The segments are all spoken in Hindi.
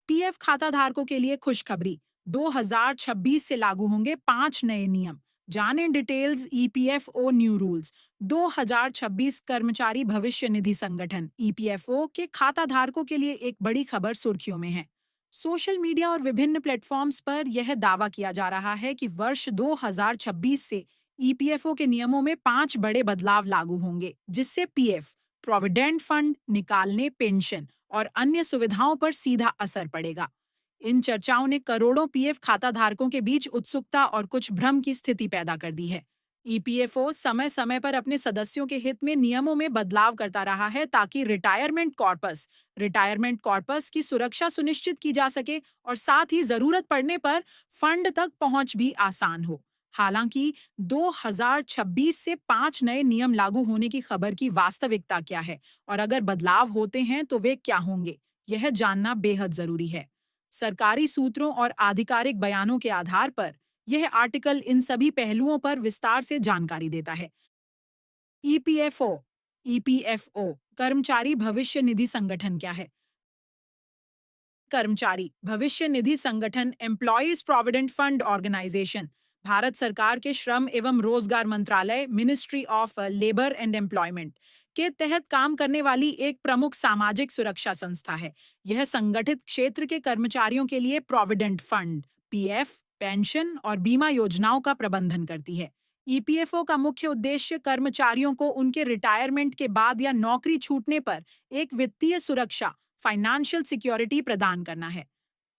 पीएफ खाता धारकों के लिए खुशखबरी। 2026 से लागू होंगे 5 नए नियम। जानें डिटेल्स। EPFO new rules. 2026 कर्मचारी भविष्य निधि संगठन ईपीएफओ के खाता धारकों के लिए एक बड़ी खबर सुर्खियों में है। सोशल मीडिया और विभिन्न प्लेटफॉर्म्स पर यह दावा किया जा रहा है कि वर्ष 2026 से ईपीएफओ के नियमों में 5 बड़े बदलाव लागू होंगे, जिससे पीएफ, प्रोविडेंट फंड निकालने, पेंशन और अन्य सुविधाओं पर सीधा असर पड़ेगा। इन चर्चाओं ने करोड़ों पीएफ खाता धारकों के बीच उत्सुकता और कुछ भ्रम की स्थिति पैदा कर दी है। ईपीएफओ समय समय पर अपने सदस्यों के हित में नियमों में बदलाव करता रहा है ताकि रिटायरमेंट कॉर्पस की सुरक्षा सुनिश्चित की जा सके और साथ ही जरूरत पड़ने पर फंड तक पहुंच भी आसान हो। हालांकि 2026 से 5 नए नियम लागू होने की खबर की वास्तविकता क्या है और अगर बदलाव होते हैं तो वे क्या होंगे, यह जानना बेहद जरूरी है। सरकारी सूत्रों और आधिकारिक बयानों के आधार पर यह आर्टिकल इन सभी पहलुओं पर विस्तार से जानकारी देता है। ईपीएफओ ईपीएफओ कर्मचारी भविष्य निधि संगठन क्या है? कर्मचारी भविष्य निधि संगठन employees provident fund organisation Bharat सरकार के श्रम एवं रोजगार मंत्रालय ministry of labour and employment के तहत काम करने वाली एक प्रमुख सामाजिक सुरक्षा संस्था है। यह संगठित क्षेत्र के कर्मचारियों के लिए प्रोविडेंट फंड, पीएफ, पेंशन और बीमा योजनाओं का प्रबंधन करती है। ईपीएफओ का मुख्य उद्देश्य कर्मचारियों को उनके रिटायरमेंट के बाद या नौकरी छूटने पर एक वित्तीय सुरक्षा, फाइनेंशियल सिक्योरिटी प्रदान करना है।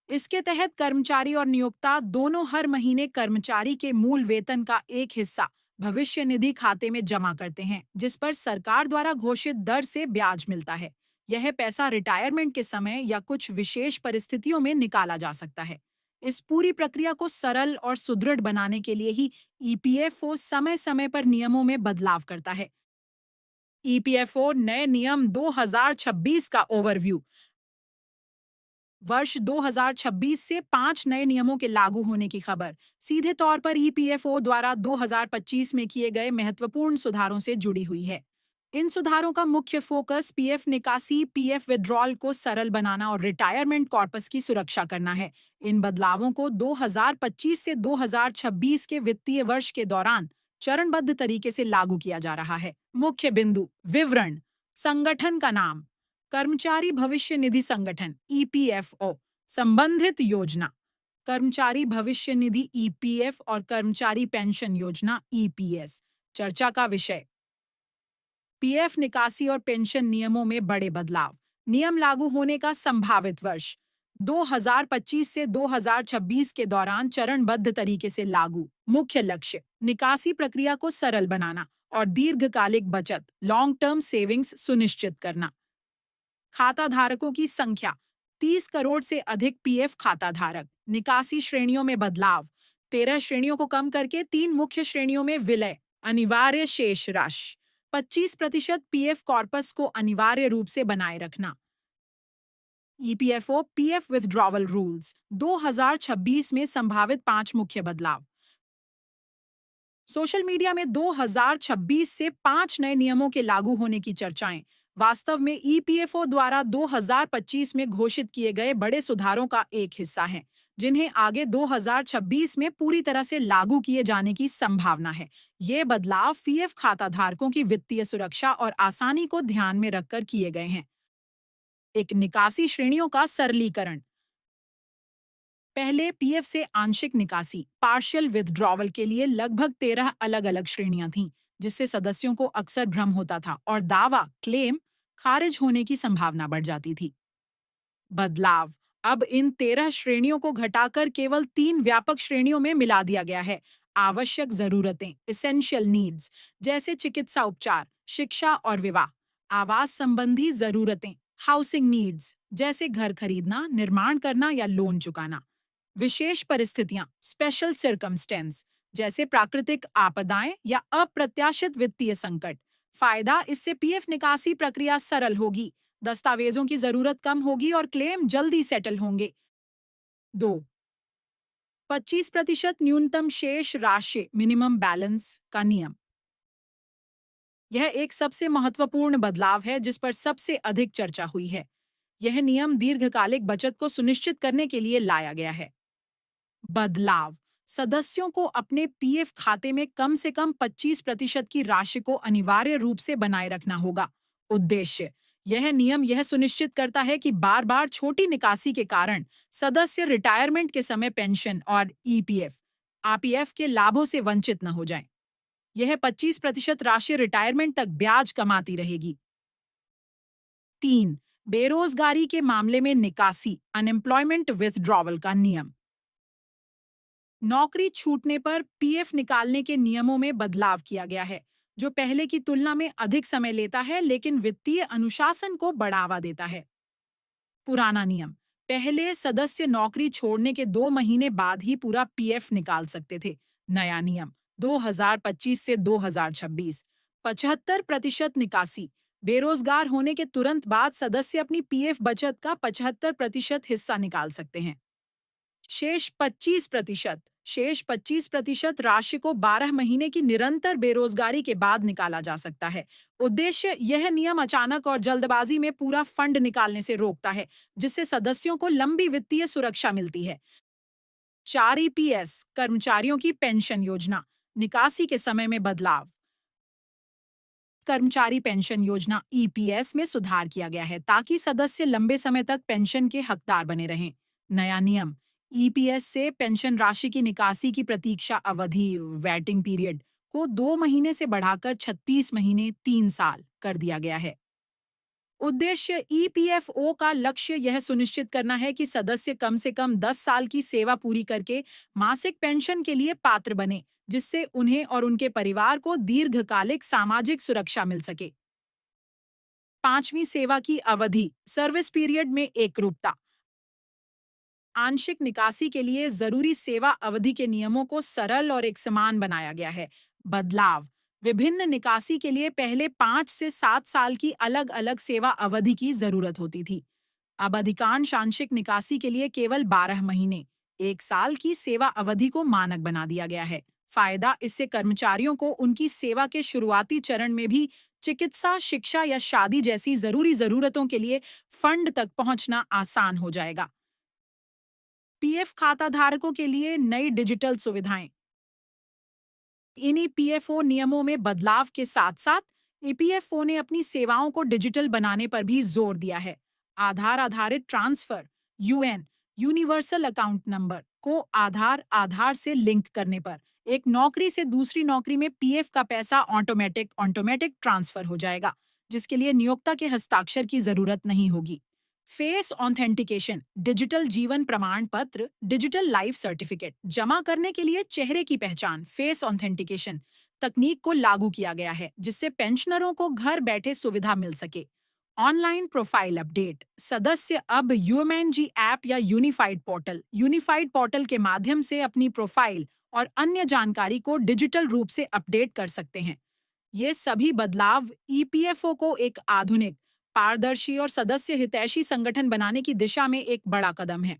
इसके तहत कर्मचारी और नियोक्ता दोनों हर महीने कर्मचारी के मूल वेतन का एक हिस्सा भविष्य निधि खाते में जमा करते हैं, जिस पर सरकार द्वारा घोषित दर से ब्याज मिलता है। यह पैसा रिटायरमेंट के समय या कुछ विशेष परिस्थितियों में निकाला जा सकता है। इस पूरी प्रक्रिया को सरल और सुदृढ़ बनाने के लिए ही ईपीएफओ समय समय पर नियमों में बदलाव करता है। ईपीएफओ नए नियम 2026 का ओवरव्यू। वर्ष 2026 से 5 नए नियमों के लागू होने की खबर सीधे तौर पर ईपीएफओ द्वारा 2025 में किए गए महत्वपूर्ण सुधारों से जुड़ी हुई है। इन सुधारों का मुख्य फोकस पीएफ निकासी, पीएफ विड्रॉल को सरल बनाना और रिटायरमेंट कॉर्पस की सुरक्षा करना है। इन बदलावों को 2025 से 2026 के वित्तीय वर्ष के दौरान चरणबद्ध तरीके से लागू किया जा रहा है। मुख्य बिंदु, विवरण, संगठन का नाम कर्मचारी भविष्य निधि संगठन ईपीएफओ, संबंधित योजना कर्मचारी भविष्य निधि ईपीएफ और कर्मचारी पेंशन योजना ईपीएस। चर्चा का विषय पीएफ निकासी और पेंशन नियमों में बड़े बदलाव, नियम लागू होने का संभावित वर्ष 2025 से 2026 के दौरान चरणबद्ध तरीके से लागू। मुख्य लक्ष्य निकासी प्रक्रिया को सरल बनाना और दीर्घकालिक बचत, लॉन्ग टर्म सेविंग्स सुनिश्चित करना। खाता धारकों की संख्या 30 करोड़ से अधिक पीएफ खाता धारक। निकासी श्रेणियों में बदलाव, 13 श्रेणियों को कम करके 3 मुख्य श्रेणियों में विलय। अनिवार्य शेष राशि 25% पीएफ कॉर्पस को अनिवार्य रूप से बनाए रखना। ईपीएफओ पीएफ विथड्रॉवल रूल्स 2026 में संभावित 5 मुख्य बदलाव। सोशल मीडिया में 2026 से 5 नए नियमों के लागू होने की चर्चाएं वास्तव में ईपीएफओ द्वारा 2025 में घोषित किए गए बड़े सुधारों का एक हिस्सा हैं, जिन्हें आगे 2026 में पूरी तरह से लागू किए जाने की संभावना है। ये बदलाव पीएफ खाता धारकों की वित्तीय सुरक्षा और आसानी को ध्यान में रखकर किए गए हैं। एक निकासी श्रेणियों का सरलीकरण। पहले पीएफ से आंशिक निकासी पार्शियल विथड्रॉवल के लिए लगभग 13 अलग-अलग श्रेणियां थीं, जिससे सदस्यों को अक्सर भ्रम होता था और दावा क्लेम खारिज होने की संभावना बढ़ जाती थी। बदलाव, अब इन 13 श्रेणियों को घटाकर केवल 3 व्यापक श्रेणियों में मिला दिया गया है। आवश्यक जरूरतें एसेंशियल नीड्स, जैसे चिकित्सा उपचार, शिक्षा और विवाह। आवास संबंधी जरूरतें हाउसिंग नीड्स, जैसे घर खरीदना, निर्माण करना या लोन चुकाना। विशेष परिस्थितियां स्पेशल सर्कमस्टेंस, जैसे प्राकृतिक आपदाएं या अप्रत्याशित वित्तीय संकट। फायदा, इससे पीएफ निकासी प्रक्रिया सरल होगी, दस्तावेजों की जरूरत कम होगी और क्लेम जल्दी सेटल होंगे। 2. 25% न्यूनतम शेष राशि मिनिमम बैलेंस का नियम। यह एक सबसे महत्वपूर्ण बदलाव है जिस पर सबसे अधिक चर्चा हुई है। यह नियम दीर्घकालिक बचत को सुनिश्चित करने के लिए लाया गया है। बदलाव: सदस्यों को अपने पीएफ खाते में कम से कम 25% की राशि को अनिवार्य रूप से बनाए रखना होगा। उद्देश्य: यह नियम यह सुनिश्चित करता है कि बार बार छोटी निकासी के कारण सदस्य रिटायरमेंट के समय पेंशन और ईपीएफ आरपीएफ के लाभों से वंचित न हो जाएं। यह 25% राशि रिटायरमेंट तक ब्याज कमाती रहेगी। 3. बेरोजगारी के मामले में निकासी अनएम्प्लॉयमेंट विथड्रॉवल का नियम। नौकरी छूटने पर पीएफ निकालने के नियमों में बदलाव किया गया है, जो पहले की तुलना में अधिक समय लेता है लेकिन वित्तीय अनुशासन को बढ़ावा देता है। पुराना नियम: पहले सदस्य नौकरी छोड़ने के 2 महीने बाद ही पूरा पीएफ निकाल सकते थे। नया नियम 2025 से 2026: 75% निकासी। बेरोजगार होने के तुरंत बाद सदस्य अपनी पीएफ बचत का 75% हिस्सा निकाल सकते हैं। शेष 25% राशि को 12 महीने की निरंतर बेरोजगारी के बाद निकाला जा सकता है। उद्देश्य: यह नियम अचानक और जल्दबाजी में पूरा फंड निकालने से रोकता है, जिससे सदस्यों को लंबी वित्तीय सुरक्षा मिलती है। 4 ईपीएस कर्मचारियों की पेंशन योजना, निकासी के समय में बदलाव। कर्मचारी पेंशन योजना ईपीएस में सुधार किया गया है ताकि सदस्य लंबे समय तक पेंशन के हकदार बने रहें। नया नियम: ईपीएस से पेंशन राशि की निकासी की प्रतीक्षा अवधि वेटिंग पीरियड को 2 महीने से बढ़ाकर 36 महीने 3 साल कर दिया गया है। उद्देश्य: ईपीएफओ का लक्ष्य यह सुनिश्चित करना है कि सदस्य कम से कम 10 साल की सेवा पूरी करके मासिक पेंशन के लिए पात्र बने, जिससे उन्हें और उनके परिवार को दीर्घकालिक सामाजिक सुरक्षा मिल सके। 5वीं सेवा की अवधि सर्विस पीरियड में एकरूपता। आंशिक निकासी के लिए जरूरी सेवा अवधि के नियमों को सरल और एक समान बनाया गया है। बदलाव: विभिन्न निकासी के लिए पहले 5 से 7 साल की अलग अलग सेवा अवधि की जरूरत होती थी। अब अधिकांश आंशिक निकासी के लिए केवल 12 महीने 1 साल की सेवा अवधि को मानक बना दिया गया है। फायदा: इससे कर्मचारियों को उनकी सेवा के शुरुआती चरण में भी चिकित्सा, शिक्षा या शादी जैसी जरूरी जरूरतों के लिए फंड तक पहुंचना आसान हो जाएगा। पीएफ खाता धारकों के लिए नई डिजिटल सुविधाएं। इन ईपीएफओ नियमों में बदलाव के साथ साथ ईपीएफओ ने अपनी सेवाओं को डिजिटल बनाने पर भी जोर दिया है। आधार आधारित transfer UN universal account number को आधार से लिंक करने पर एक नौकरी से दूसरी नौकरी में पीएफ का पैसा ऑटोमेटिक ट्रांसफर हो जाएगा, जिसके लिए नियोक्ता के हस्ताक्षर की जरूरत नहीं होगी। फेस ऑथेंटिकेशन डिजिटल जीवन प्रमाण पत्र डिजिटल लाइफ सर्टिफिकेट जमा करने के लिए चेहरे की पहचान फेस ऑथेंटिकेशन तकनीक को लागू किया गया है, जिससे पेंशनरों को घर बैठे सुविधा मिल सके। ऑनलाइन प्रोफाइल अपडेट: सदस्य अब यूएमएनजी ऐप या यूनिफाइड पोर्टल के माध्यम से अपनी प्रोफाइल और अन्य जानकारी को डिजिटल रूप से अपडेट कर सकते हैं। ये सभी बदलाव ईपीएफओ को एक आधुनिक, पारदर्शी और सदस्य हितैषी संगठन बनाने की दिशा में एक बड़ा कदम है।